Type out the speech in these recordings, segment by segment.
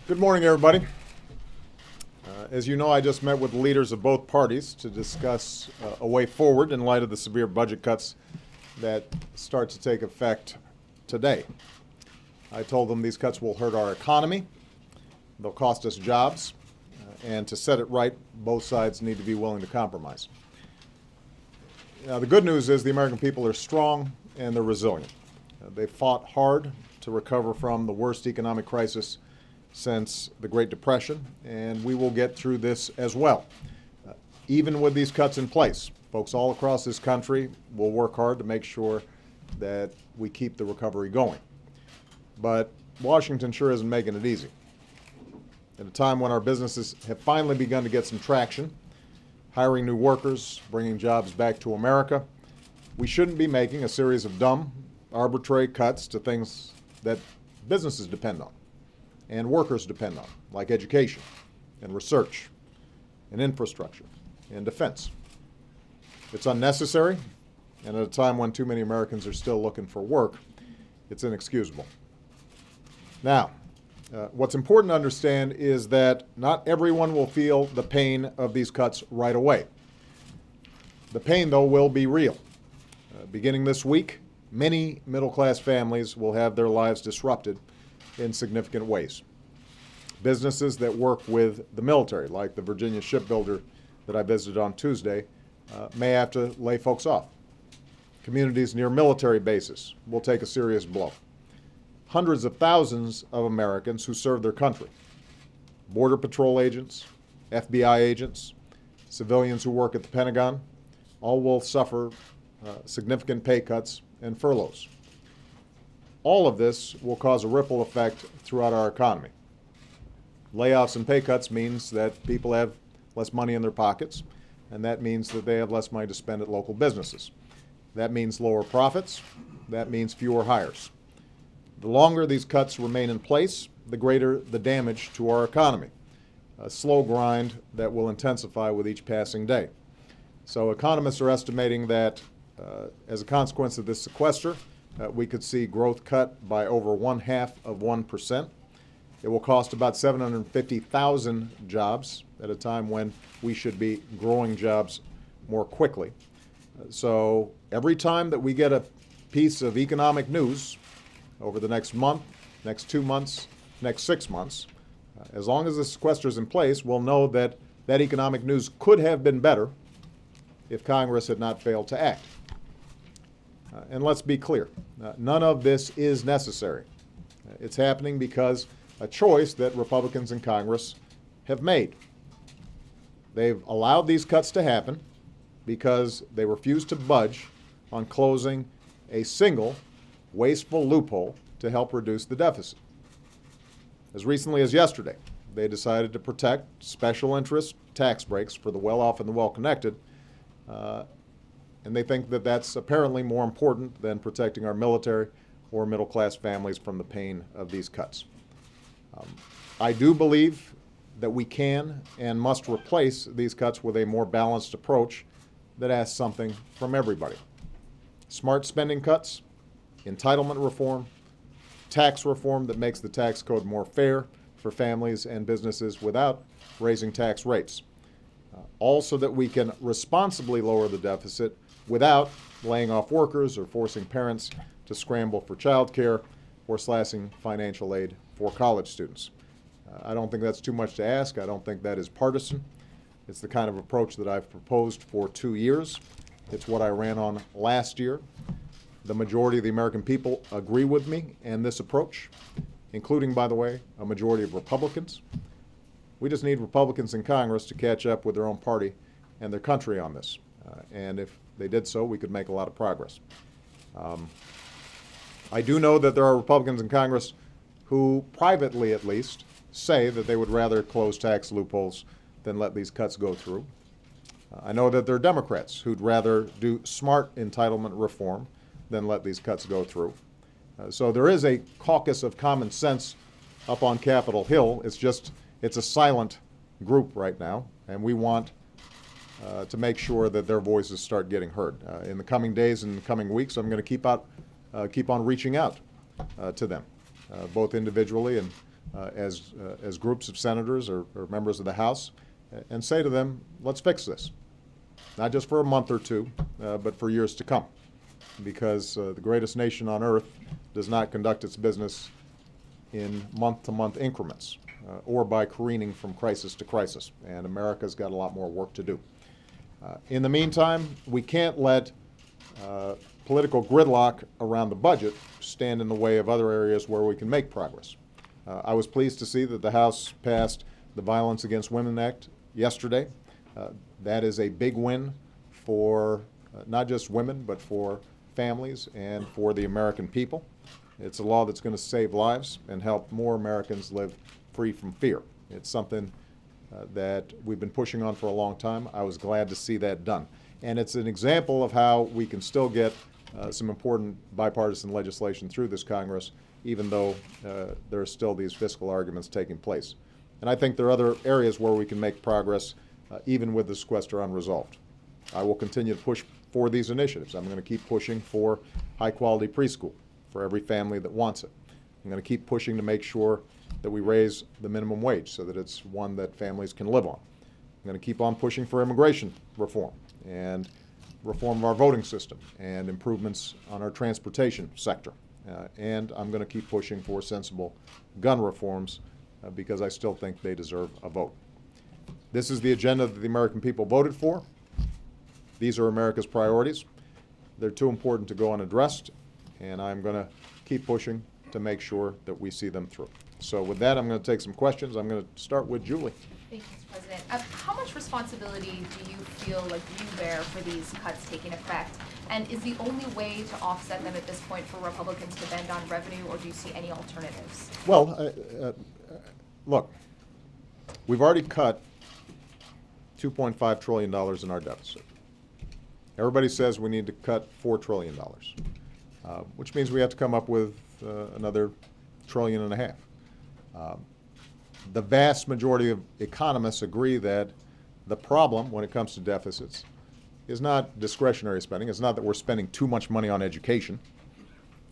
Good morning, everybody. As you know, I just met with the leaders of both parties to discuss a way forward in light of the severe budget cuts that start to take effect today. I told them these cuts will hurt our economy, they'll cost us jobs, and to set it right, both sides need to be willing to compromise. Now, the good news is the American people are strong and they're resilient. They fought hard to recover from the worst economic crisis since the Great Depression, and we will get through this as well. Even with these cuts in place, folks all across this country will work hard to make sure that we keep the recovery going. But Washington sure isn't making it easy. At a time when our businesses have finally begun to get some traction, hiring new workers, bringing jobs back to America, we shouldn't be making a series of dumb, arbitrary cuts to things that businesses depend on and workers depend on, like education and research and infrastructure and defense. It's unnecessary, and at a time when too many Americans are still looking for work, it's inexcusable. Now, what's important to understand is that not everyone will feel the pain of these cuts right away. The pain, though, will be real. Beginning this week, many middle-class families will have their lives disrupted in significant ways. Businesses that work with the military, like the Virginia shipbuilder that I visited on Tuesday, may have to lay folks off. Communities near military bases will take a serious blow. Hundreds of thousands of Americans who serve their country, Border Patrol agents, FBI agents, civilians who work at the Pentagon, all will suffer significant pay cuts and furloughs. All of this will cause a ripple effect throughout our economy. Layoffs and pay cuts means that people have less money in their pockets, and that means that they have less money to spend at local businesses. That means lower profits. That means fewer hires. The longer these cuts remain in place, the greater the damage to our economy. A slow grind that will intensify with each passing day. So economists are estimating that as a consequence of this sequester, we could see growth cut by over 0.5%. It will cost about 750,000 jobs at a time when we should be growing jobs more quickly. So every time that we get a piece of economic news over the next month, next 2 months, next 6 months, as long as the sequester is in place, we'll know that that economic news could have been better if Congress had not failed to act. And let's be clear, none of this is necessary. It's happening because a choice that Republicans in Congress have made. They've allowed these cuts to happen because they refuse to budge on closing a single wasteful loophole to help reduce the deficit. As recently as yesterday, they decided to protect special interest tax breaks for the well-off and the well-connected, and they think that that's apparently more important than protecting our military or middle-class families from the pain of these cuts. I do believe that we can and must replace these cuts with a more balanced approach that asks something from everybody. Smart spending cuts, entitlement reform, tax reform that makes the tax code more fair for families and businesses without raising tax rates. All so that we can responsibly lower the deficit without laying off workers or forcing parents to scramble for child care or slashing financial aid for college students. I don't think that's too much to ask. I don't think that is partisan. It's the kind of approach that I've proposed for 2 years. It's what I ran on last year. The majority of the American people agree with me and this approach, including, by the way, a majority of Republicans. We just need Republicans in Congress to catch up with their own party and their country on this. And if they did so, we could make a lot of progress. I do know that there are Republicans in Congress who, privately at least, say that they would rather close tax loopholes than let these cuts go through. I know that there are Democrats who'd rather do smart entitlement reform than let these cuts go through. So there is a caucus of common sense up on Capitol Hill. It's a silent group right now, and we want to make sure that their voices start getting heard. In the coming days and the coming weeks, I'm going to keep on reaching out to them, both individually and as groups of senators or members of the House and say to them, let's fix this. Not just for a month or two, but for years to come. Because the greatest nation on earth does not conduct its business in month-to-month increments or by careening from crisis to crisis. And America's got a lot more work to do. In the meantime, we can't let political gridlock around the budget stand in the way of other areas where we can make progress. I was pleased to see that the House passed the Violence Against Women Act yesterday. That is a big win for not just women, but for families and for the American people. It's a law that's going to save lives and help more Americans live free from fear. It's something that we've been pushing on for a long time. I was glad to see that done. And it's an example of how we can still get some important bipartisan legislation through this Congress, even though there are still these fiscal arguments taking place. And I think there are other areas where we can make progress, even with the sequester unresolved. I will continue to push for these initiatives. I'm going to keep pushing for high-quality preschool for every family that wants it. I'm going to keep pushing to make sure that we raise the minimum wage so that it's one that families can live on. I'm going to keep on pushing for immigration reform and reform of our voting system and improvements on our transportation sector. And I'm going to keep pushing for sensible gun reforms because I still think they deserve a vote. This is the agenda that the American people voted for. These are America's priorities. They're too important to go unaddressed, and I'm going to keep pushing to make sure that we see them through. So with that, I'm going to take some questions. I'm going to start with Julie. Thank you, Mr. President. How much responsibility do you feel like you bear for these cuts taking effect? And is the only way to offset them at this point for Republicans to bend on revenue, or do you see any alternatives? Well, look, we've already cut $2.5 trillion in our deficit. Everybody says we need to cut $4 trillion, which means we have to come up with another $1.5 trillion. The vast majority of economists agree that the problem when it comes to deficits is not discretionary spending. It's not that we're spending too much money on education.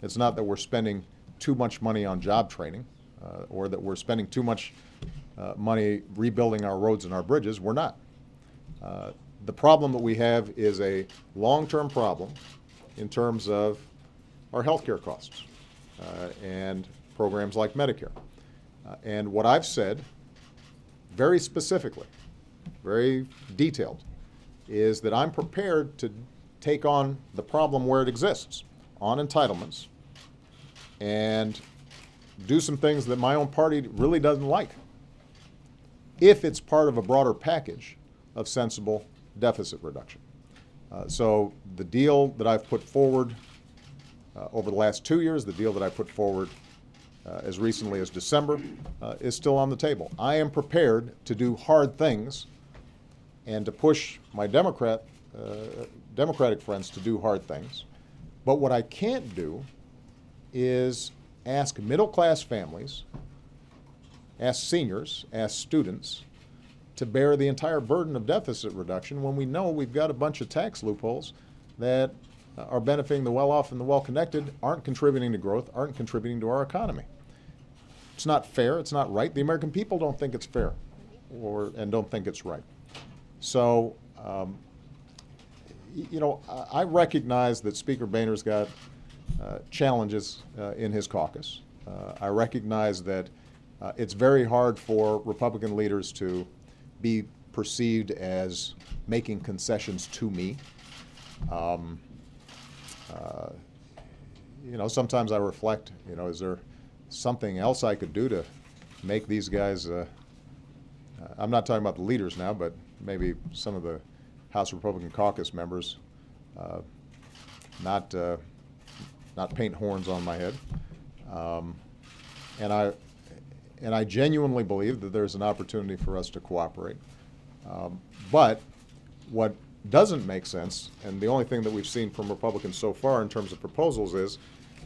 It's not that we're spending too much money on job training or that we're spending too much money rebuilding our roads and our bridges. We're not. The problem that we have is a long-term problem in terms of our health care costs and programs like Medicare. And what I've said very specifically, very detailed, is that I'm prepared to take on the problem where it exists, on entitlements, and do some things that my own party really doesn't like, if it's part of a broader package of sensible deficit reduction. So the deal that I've put forward over the last 2 years, the deal that I put forward as recently as December, is still on the table. I am prepared to do hard things and to push my Democratic friends to do hard things. But what I can't do is ask middle-class families, ask seniors, ask students to bear the entire burden of deficit reduction when we know we've got a bunch of tax loopholes that are benefiting the well-off and the well-connected, aren't contributing to growth, aren't contributing to our economy. It's not fair. It's not right. The American people don't think it's fair and don't think it's right. So, I recognize that Speaker Boehner's got challenges in his caucus. I recognize that it's very hard for Republican leaders to be perceived as making concessions to me. Sometimes I reflect, is there something else I could do to make these guys, I'm not talking about the leaders now, but maybe some of the House Republican caucus members, not paint horns on my head. And I genuinely believe that there's an opportunity for us to cooperate. But what doesn't make sense, and the only thing that we've seen from Republicans so far in terms of proposals, is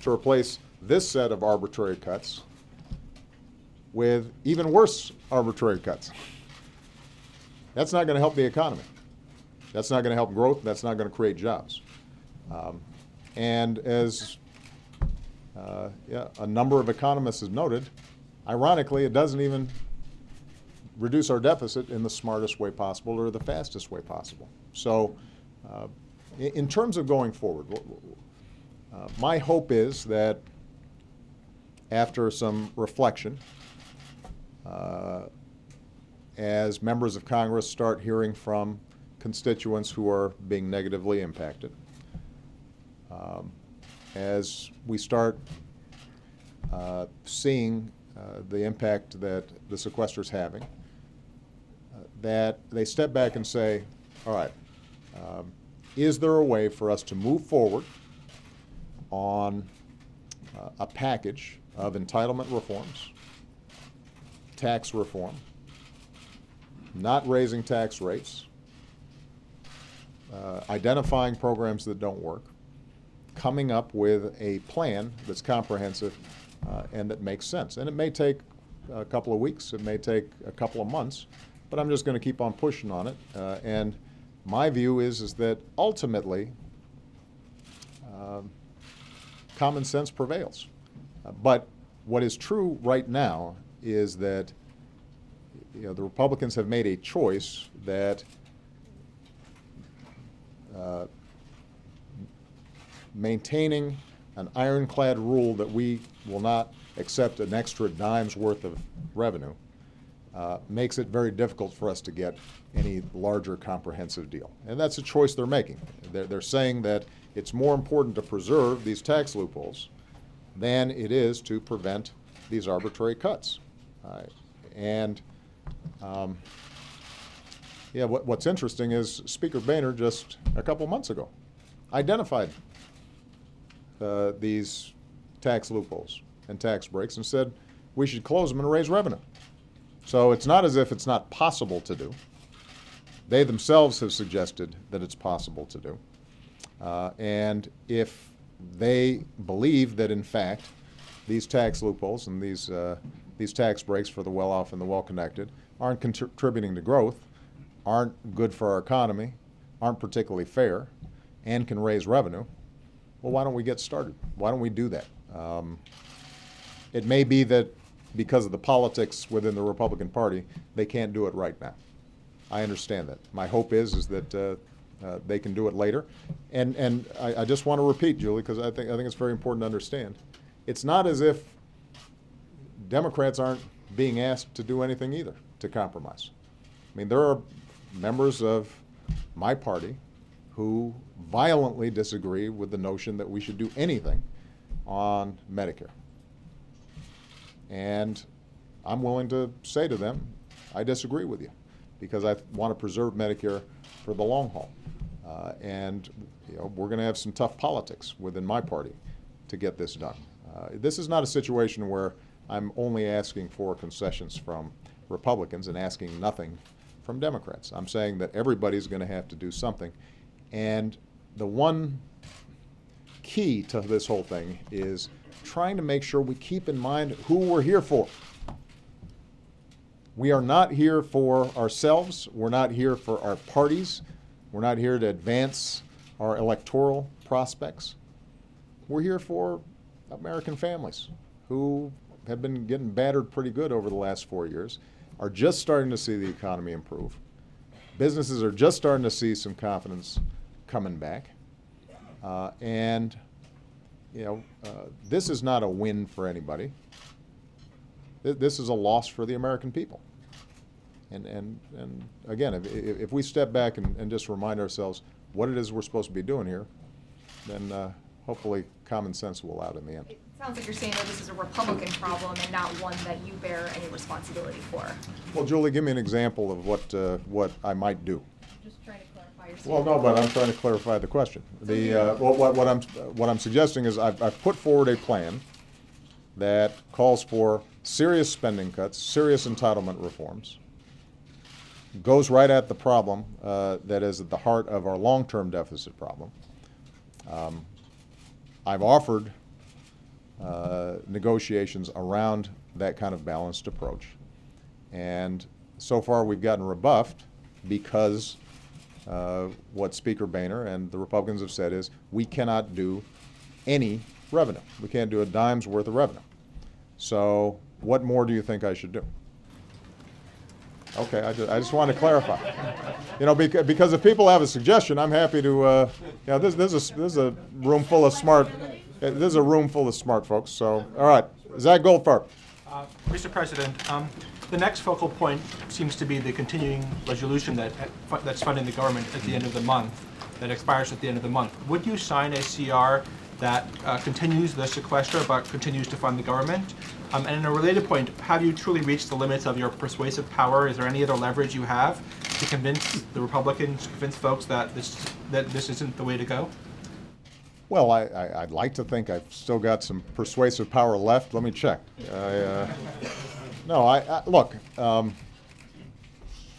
to replace this set of arbitrary cuts with even worse arbitrary cuts. That's not going to help the economy. That's not going to help growth. That's not going to create jobs. And as a number of economists have noted, ironically, it doesn't even reduce our deficit in the smartest way possible or the fastest way possible. So in terms of going forward, my hope is that after some reflection, as members of Congress start hearing from constituents who are being negatively impacted, as we start seeing the impact that the sequester is having, that they step back and say, all right, is there a way for us to move forward on a package of entitlement reforms, tax reform, not raising tax rates, identifying programs that don't work, coming up with a plan that's comprehensive and that makes sense. And it may take a couple of weeks, it may take a couple of months, but I'm just going to keep on pushing on it. And my view is that ultimately common sense prevails. But what is true right now is that the Republicans have made a choice that maintaining an ironclad rule that we will not accept an extra dime's worth of revenue makes it very difficult for us to get any larger comprehensive deal. And that's a choice they're making. They're saying that it's more important to preserve these tax loopholes than it is to prevent these arbitrary cuts. What's interesting is Speaker Boehner just a couple months ago identified these tax loopholes and tax breaks and said we should close them and raise revenue. So it's not as if it's not possible to do. They themselves have suggested that it's possible to do. And if they believe that, in fact, these tax loopholes and these tax breaks for the well-off and the well-connected aren't contributing to growth, aren't good for our economy, aren't particularly fair, and can raise revenue, well, why don't we get started? Why don't we do that? It may be that because of the politics within the Republican Party, they can't do it right now. I understand that. My hope is that they can do it later. And I just want to repeat, Julie, because I think it's very important to understand. It's not as if Democrats aren't being asked to do anything either, to compromise. I mean, there are members of my party who violently disagree with the notion that we should do anything on Medicare. And I'm willing to say to them, I disagree with you, because I want to preserve Medicare for the long haul. And we're going to have some tough politics within my party to get this done. This is not a situation where I'm only asking for concessions from Republicans and asking nothing from Democrats. I'm saying that everybody's going to have to do something. And the one key to this whole thing is trying to make sure we keep in mind who we're here for. We are not here for ourselves. We're not here for our parties. We're not here to advance our electoral prospects. We're here for American families who have been getting battered pretty good over the last 4 years, are just starting to see the economy improve. Businesses are just starting to see some confidence coming back. This is not a win for anybody. This is a loss for the American people. And again, if we step back and just remind ourselves what it is we're supposed to be doing here, then hopefully common sense will out in the end. It sounds like you're saying that this is a Republican problem and not one that you bear any responsibility for. Well, Julie, give me an example of what I might do. Just trying to clarify your Well, no, but I'm trying to clarify the question. What I'm suggesting is I've put forward a plan that calls for serious spending cuts, serious entitlement reforms, goes right at the problem that is at the heart of our long-term deficit problem. I've offered negotiations around that kind of balanced approach. And so far we've gotten rebuffed because what Speaker Boehner and the Republicans have said is we cannot do any revenue. We can't do a dime's worth of revenue. So what more do you think I should do? Okay, I just want to clarify. Because if people have a suggestion, I'm happy to. This is a room full of smart. This is a room full of smart folks. So, all right, Zach Goldfarb. Mr. President, the next focal point seems to be the continuing resolution that's funding the government at the end of the month, that expires at the end of the month. Would you sign a CR that continues the sequester but continues to fund the government? And in a related point, have you truly reached the limits of your persuasive power? Is there any other leverage you have to convince the Republicans, convince folks that this isn't the way to go? Well, I'd like to think I've still got some persuasive power left. Let me check. Look, the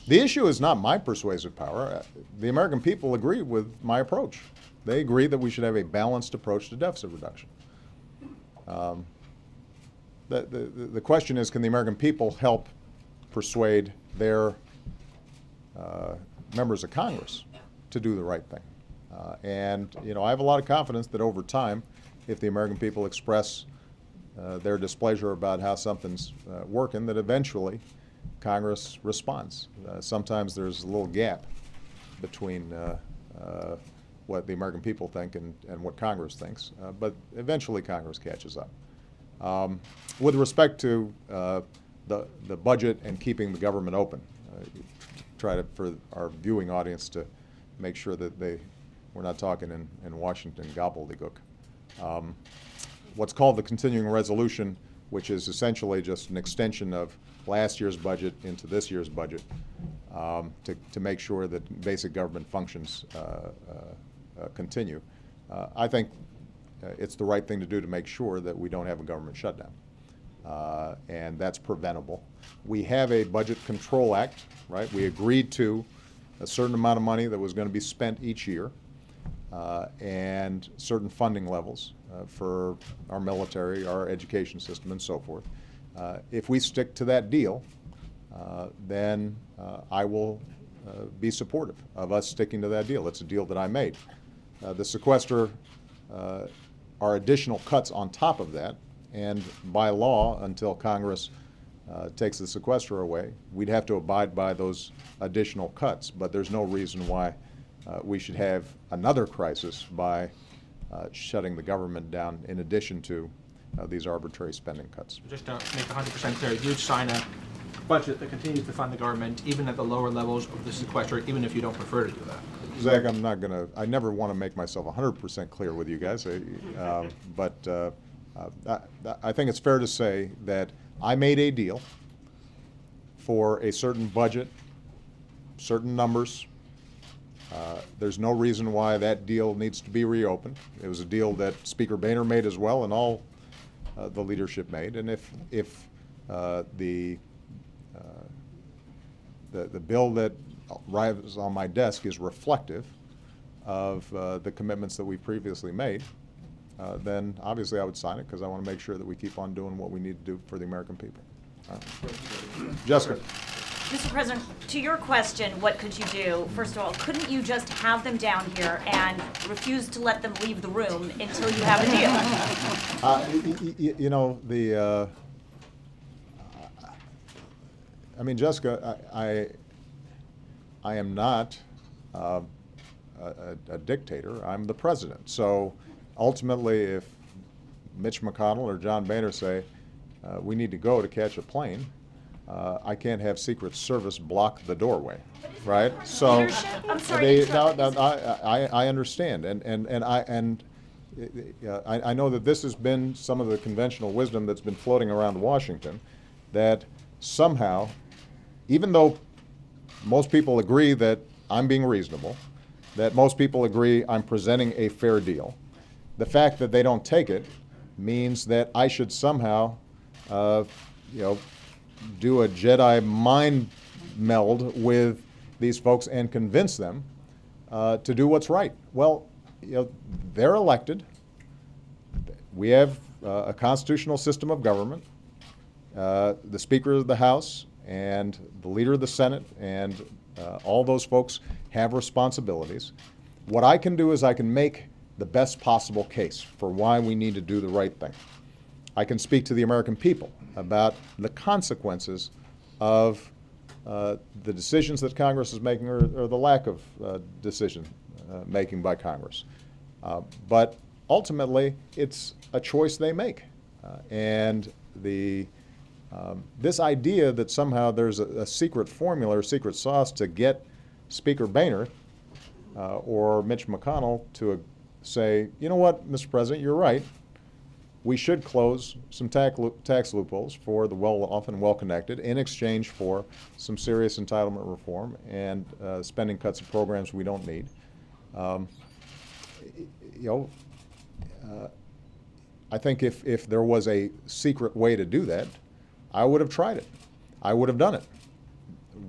issue is not my persuasive power. The American people agree with my approach. They agree that we should have a balanced approach to deficit reduction. The question is, can the American people help persuade their members of Congress to do the right thing? And I have a lot of confidence that over time, if the American people express their displeasure about how something's working, that eventually Congress responds. Sometimes there's a little gap between what the American people think and what Congress thinks, but eventually Congress catches up. With respect to the budget and keeping the government open, for our viewing audience to make sure that we're not talking in Washington gobbledygook. What's called the continuing resolution, which is essentially just an extension of last year's budget into this year's budget, to make sure that basic government functions continue. I think it's the right thing to do to make sure that we don't have a government shutdown. And that's preventable. We have a Budget Control Act, right? We agreed to a certain amount of money that was going to be spent each year and certain funding levels for our military, our education system, and so forth. If we stick to that deal, then I will be supportive of us sticking to that deal. It's a deal that I made. The sequester are additional cuts on top of that, and by law, until Congress takes the sequester away, we'd have to abide by those additional cuts. But there's no reason why we should have another crisis by shutting the government down in addition to these arbitrary spending cuts. Just to make 100% clear, you'd sign a budget that continues to fund the government even at the lower levels of the sequester, even if you don't prefer to do that. Zach, I never want to make myself 100% clear with you guys, but I think it's fair to say that I made a deal for a certain budget, certain numbers. There's no reason why that deal needs to be reopened. It was a deal that Speaker Boehner made as well, and all the leadership made. And if the bill that arrives on my desk is reflective of the commitments that we previously made, then obviously I would sign it because I want to make sure that we keep on doing what we need to do for the American people. Jessica. Mr. President, to your question, what could you do? First of all, couldn't you just have them down here and refuse to let them leave the room until you have a deal? Jessica, I am not a dictator. I'm the president. So ultimately, if Mitch McConnell or John Boehner say we need to go to catch a plane, I can't have Secret Service block the doorway, right? So I'm sorry. I understand, and I know that this has been some of the conventional wisdom that's been floating around Washington, that somehow, even though most people agree that I'm being reasonable, that most people agree I'm presenting a fair deal, the fact that they don't take it means that I should somehow, do a Jedi mind meld with these folks and convince them to do what's right. Well, they're elected. We have a constitutional system of government. The Speaker of the House and the Leader of the Senate and all those folks have responsibilities. What I can do is I can make the best possible case for why we need to do the right thing. I can speak to the American people about the consequences of the decisions that Congress is making, or the lack of decision making by Congress. But ultimately, it's a choice they make. And this idea that somehow there's a secret formula or secret sauce to get Speaker Boehner or Mitch McConnell to say, you know what, Mr. President, you're right. We should close some tax loopholes for the well-off and well-connected in exchange for some serious entitlement reform and spending cuts of programs we don't need. I think if there was a secret way to do that, I would have tried it. I would have done it.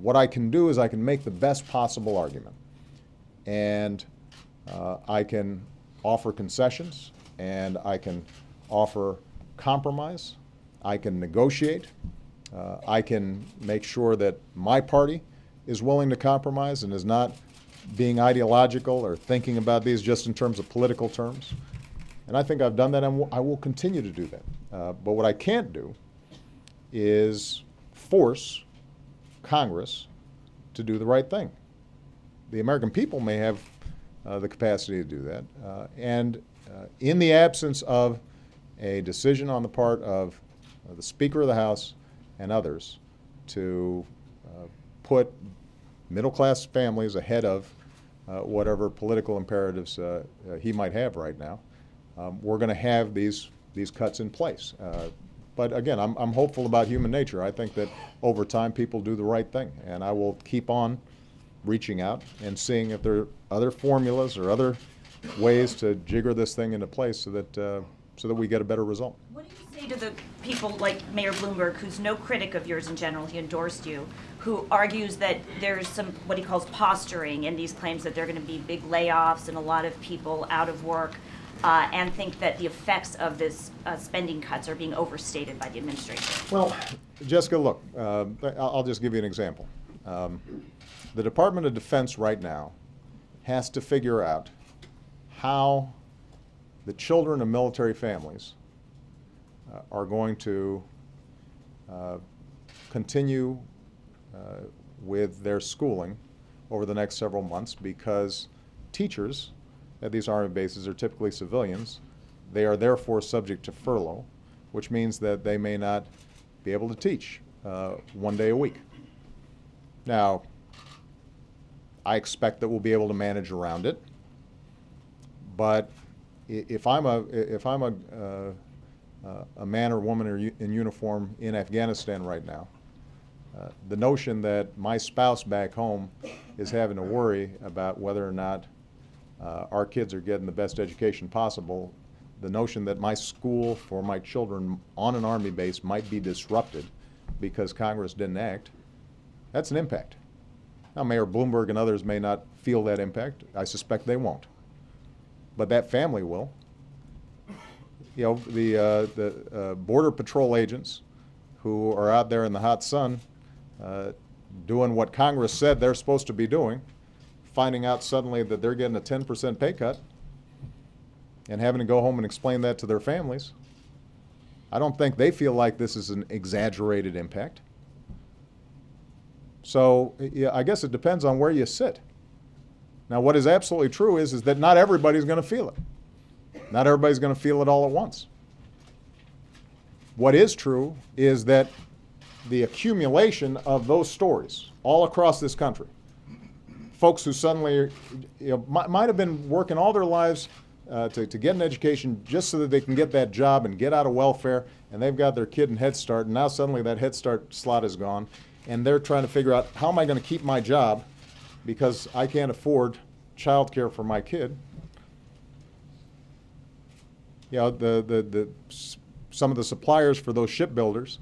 What I can do is I can make the best possible argument. And I can offer concessions, and I can offer compromise. I can negotiate. I can make sure that my party is willing to compromise and is not being ideological or thinking about these just in terms of political terms. And I think I've done that, and I will continue to do that. But what I can't do is force Congress to do the right thing. The American people may have the capacity to do that. And in the absence of a decision on the part of the Speaker of the House and others to put middle-class families ahead of whatever political imperatives he might have right now, we're going to have these cuts in place. But again, I'm hopeful about human nature. I think that over time people do the right thing, and I will keep on reaching out and seeing if there are other formulas or other ways to jigger this thing into place so that we get a better result. What do you say to the people like Mayor Bloomberg, who's no critic of yours in general, he endorsed you, who argues that there's some, what he calls posturing in these claims that there are going to be big layoffs and a lot of people out of work, and think that the effects of this spending cuts are being overstated by the administration? Well, Jessica, look, I'll just give you an example. The Department of Defense right now has to figure out how the children of military families are going to continue with their schooling over the next several months, because teachers at these Army bases are typically civilians. They are therefore subject to furlough, which means that they may not be able to teach 1 day a week. Now, I expect that we'll be able to manage around it, but if I'm a man or woman in uniform in Afghanistan right now, the notion that my spouse back home is having to worry about whether or not our kids are getting the best education possible, the notion that my school for my children on an Army base might be disrupted because Congress didn't act, that's an impact. Now, Mayor Bloomberg and others may not feel that impact. I suspect they won't. But that family will. You know, the Border Patrol agents who are out there in the hot sun doing what Congress said they're supposed to be doing, finding out suddenly that they're getting a 10% pay cut and having to go home and explain that to their families. I don't think they feel like this is an exaggerated impact. So yeah, I guess it depends on where you sit. Now, what is absolutely true is that not everybody's going to feel it. Not everybody's going to feel it all at once. What is true is that the accumulation of those stories all across this country, folks who suddenly might have been working all their lives to get an education just so that they can get that job and get out of welfare, and they've got their kid in Head Start, and now suddenly that Head Start slot is gone, and they're trying to figure out, how am I going to keep my job because I can't afford child care for my kid? You know, some of the suppliers for those shipbuilders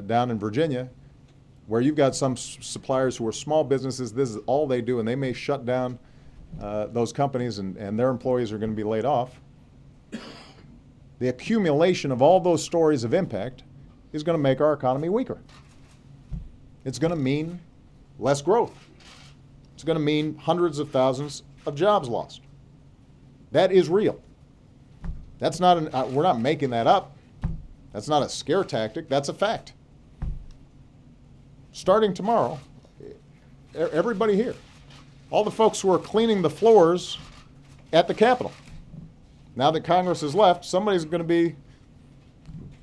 down in Virginia, where you've got some suppliers who are small businesses, this is all they do, and they may shut down those companies, and their employees are going to be laid off. The accumulation of all those stories of impact is going to make our economy weaker. It's going to mean less growth. It's going to mean hundreds of thousands of jobs lost. That is real. That's not we're not making that up. That's not a scare tactic, that's a fact. Starting tomorrow, everybody here, all the folks who are cleaning the floors at the Capitol, now that Congress has left, somebody's going to be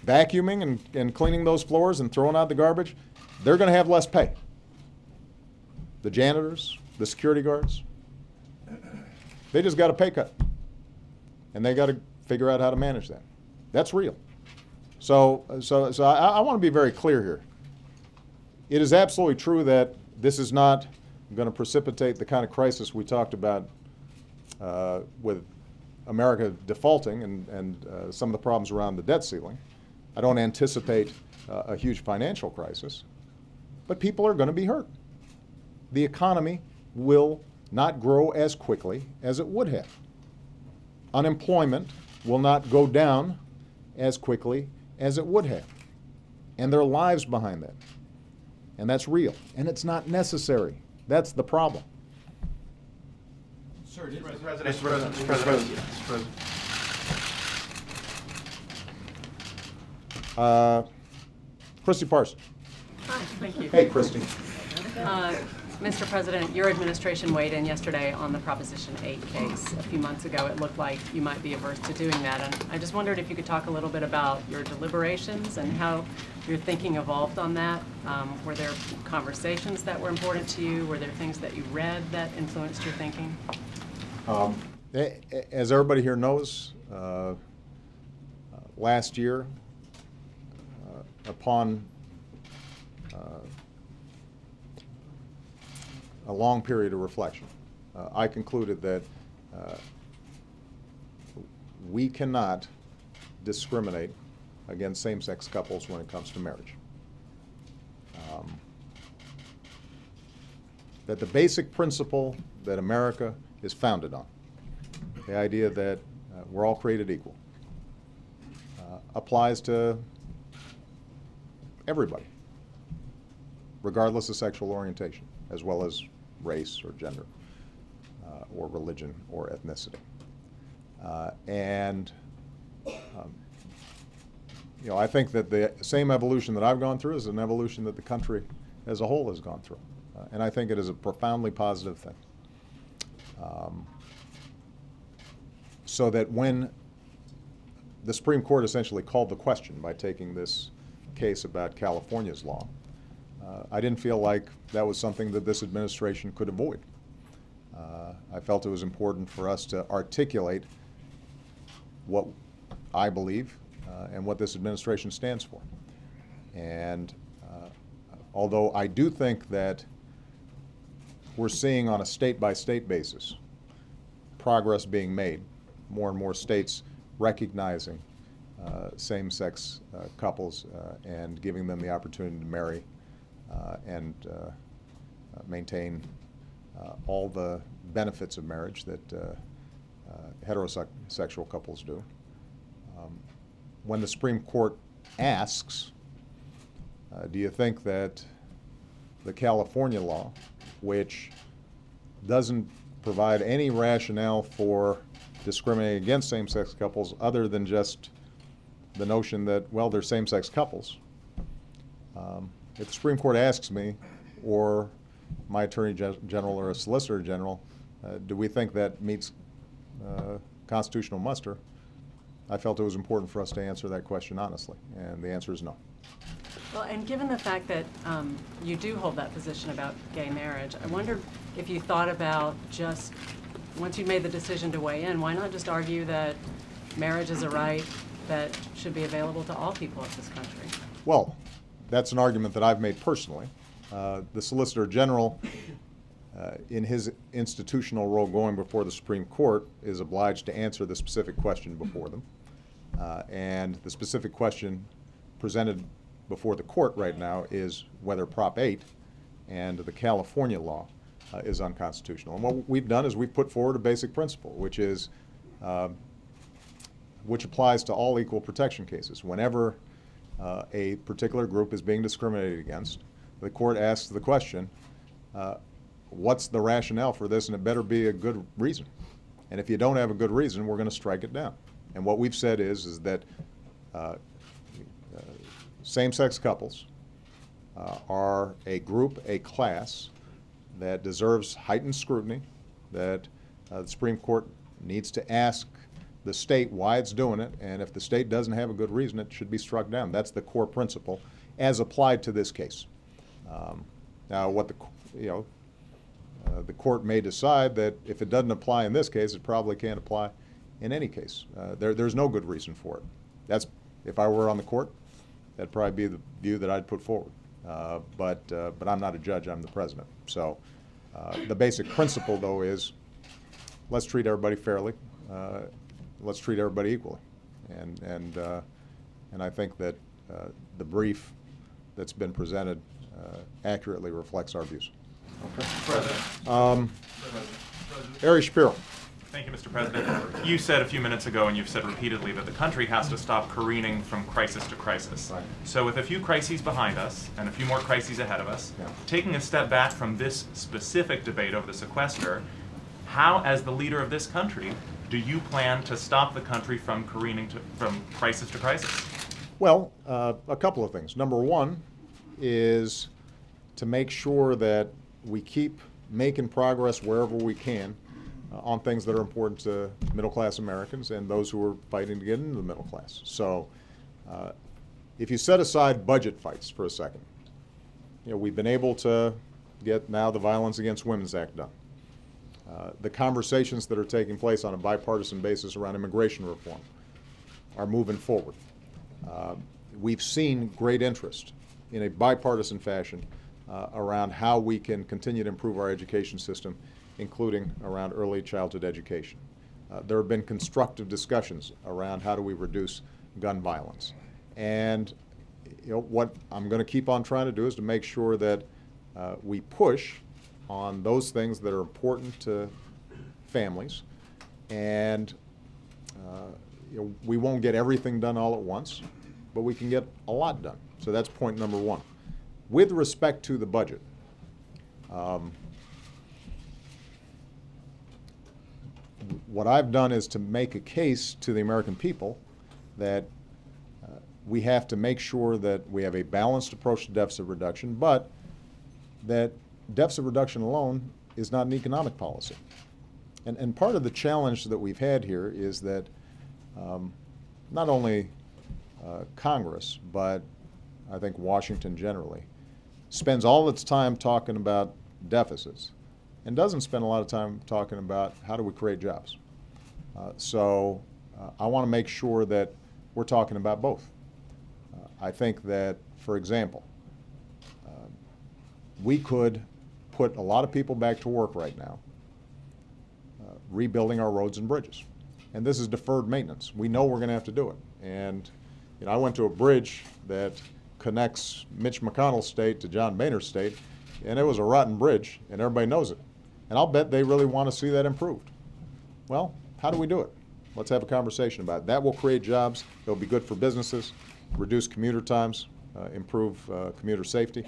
vacuuming and cleaning those floors and throwing out the garbage. They're going to have less pay. The janitors, the security guards, they just got a pay cut. And they got to figure out how to manage that. That's real. So I want to be very clear here. It is absolutely true that this is not going to precipitate the kind of crisis we talked about with America defaulting and some of the problems around the debt ceiling. I don't anticipate a huge financial crisis, but people are going to be hurt. The economy will not grow as quickly as it would have. Unemployment will not go down as quickly as it would have. And there are lives behind that. And that's real. And it's not necessary. That's the problem. Sir, it is Mr. President. Christy Parson. Hi, thank you. Hey, Christy. Mr. President, your administration weighed in yesterday on the Proposition 8 case. A few months ago, it looked like you might be averse to doing that. And I just wondered if you could talk a little bit about your deliberations and how your thinking evolved on that. Were there conversations that were important to you? Were there things that you read that influenced your thinking? As everybody here knows, last year, upon a long period of reflection, I concluded that we cannot discriminate against same-sex couples when it comes to marriage. That the basic principle that America is founded on, the idea that we're all created equal, applies to everybody, regardless of sexual orientation, as well as race or gender, or religion or ethnicity. I think that the same evolution that I've gone through is an evolution that the country as a whole has gone through. And I think it is a profoundly positive thing. So that when the Supreme Court essentially called the question by taking this case about California's law, I didn't feel like that was something that this administration could avoid. I felt it was important for us to articulate what I believe and what this administration stands for. And although I do think that we're seeing on a state-by-state basis progress being made, more and more states recognizing same-sex couples and giving them the opportunity to marry and maintain all the benefits of marriage that heterosexual couples do. When the Supreme Court asks, do you think that the California law, which doesn't provide any rationale for discriminating against same-sex couples other than just the notion that, well, they're same-sex couples, if the Supreme Court asks me, or my Attorney General or a Solicitor General, do we think that meets constitutional muster, I felt it was important for us to answer that question honestly, and the answer is no. Well, and given the fact that you do hold that position about gay marriage, I wonder if you thought about just, once you made the decision to weigh in, why not just argue that marriage is a right that should be available to all people of this country? Well, that's an argument that I've made personally. The Solicitor General, in his institutional role going before the Supreme Court, is obliged to answer the specific question before them. And the specific question presented before the court right now is whether Prop 8 and the California law is unconstitutional. And what we've done is we've put forward a basic principle, which is which applies to all equal protection cases. Whenever a particular group is being discriminated against, the court asks the question, what's the rationale for this, and it better be a good reason. And if you don't have a good reason, we're going to strike it down. And what we've said is that same-sex couples are a group, a class that deserves heightened scrutiny, that the Supreme Court needs to ask the state why it's doing it, and if the state doesn't have a good reason, it should be struck down. That's the core principle as applied to this case. Now, what the court may decide that if it doesn't apply in this case, it probably can't apply in any case. There's no good reason for it. That's, if I were on the court, that'd probably be the view that I'd put forward. But I'm not a judge, I'm the president. So the basic principle, though, is let's treat everybody fairly. Let's treat everybody equally. And I think that the brief that's been presented accurately reflects our views. Ari Shapiro. Thank you, Mr. President. You said a few minutes ago, and you've said repeatedly, that the country has to stop careening from crisis to crisis. Right. So with a few crises behind us and a few more crises ahead of us, Yeah. taking a step back from this specific debate over the sequester, how, as the leader of this country, do you plan to stop the country from careening from crisis to crisis? Well, a couple of things. Number one is to make sure that we keep making progress wherever we can on things that are important to middle-class Americans and those who are fighting to get into the middle class. So if you set aside budget fights for a second, we've been able to get now the Violence Against Women's Act done. The conversations that are taking place on a bipartisan basis around immigration reform are moving forward. We've seen great interest in a bipartisan fashion around how we can continue to improve our education system, including around early childhood education. There have been constructive discussions around how do we reduce gun violence. And what I'm going to keep on trying to do is to make sure that we push on those things that are important to families. And we won't get everything done all at once, but we can get a lot done. So that's point number one. With respect to the budget, what I've done is to make a case to the American people that we have to make sure that we have a balanced approach to deficit reduction, but that deficit reduction alone is not an economic policy. And part of the challenge that we've had here is that not only Congress, but I think Washington generally, spends all its time talking about deficits and doesn't spend a lot of time talking about how do we create jobs. So I want to make sure that we're talking about both. I think that, for example, we could put a lot of people back to work right now rebuilding our roads and bridges. And this is deferred maintenance. We know we're going to have to do it. And I went to a bridge that connects Mitch McConnell's state to John Boehner's state, and it was a rotten bridge, and everybody knows it. And I'll bet they really want to see that improved. Well, how do we do it? Let's have a conversation about it. That will create jobs. It'll be good for businesses, reduce commuter times, improve commuter safety.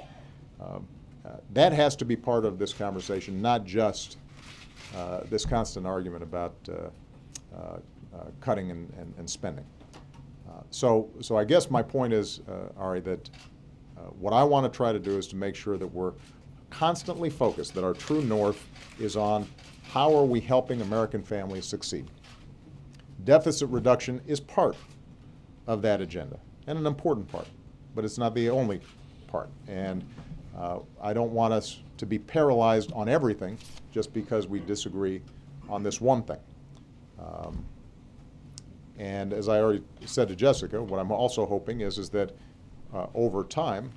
That has to be part of this conversation, not just this constant argument about cutting and spending. So I guess my point is, Ari, that what I want to try to do is to make sure that we're constantly focused, that our true north is on how are we helping American families succeed. Deficit reduction is part of that agenda, and an important part, but it's not the only part. And I don't want us to be paralyzed on everything just because we disagree on this one thing. And as I already said to Jessica, what I'm also hoping is that over time,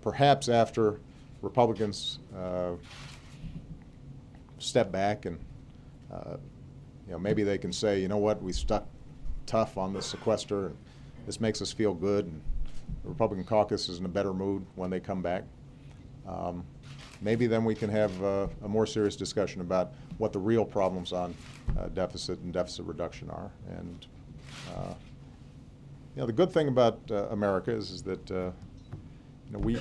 perhaps after Republicans step back and maybe they can say, you know what, we stuck tough on the sequester and this makes us feel good, and the Republican caucus is in a better mood when they come back. Maybe then we can have a more serious discussion about what the real problems on deficit and deficit reduction are. And the good thing about America is that we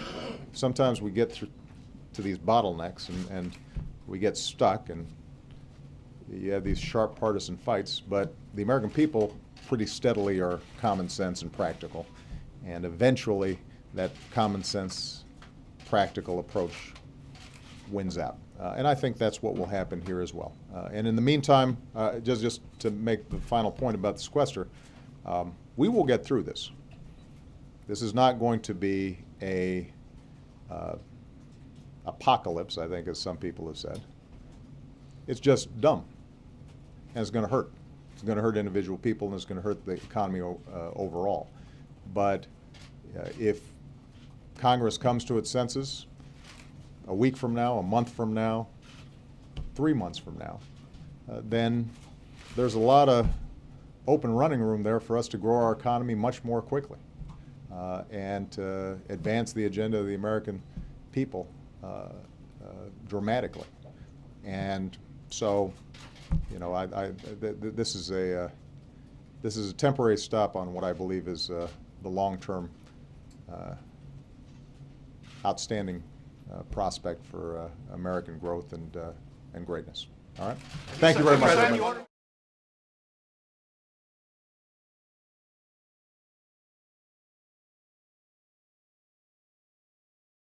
sometimes we get through to these bottlenecks and we get stuck, and you have these sharp partisan fights, but the American people pretty steadily are common sense and practical, and eventually that common sense, practical approach wins out. And I think that's what will happen here as well. And in the meantime, just to make the final point about the sequester, we will get through this. This is not going to be a apocalypse, I think, as some people have said. It's just dumb, and it's going to hurt. It's going to hurt individual people, and it's going to hurt the economy overall. But if Congress comes to its senses a week from now, a month from now, 3 months from now, then there's a lot of open running room there for us to grow our economy much more quickly and to advance the agenda of the American people dramatically. And so, you know, this is a temporary stop on what I believe is the long-term outstanding prospect for American growth and greatness. All right? Thank you very much, everybody.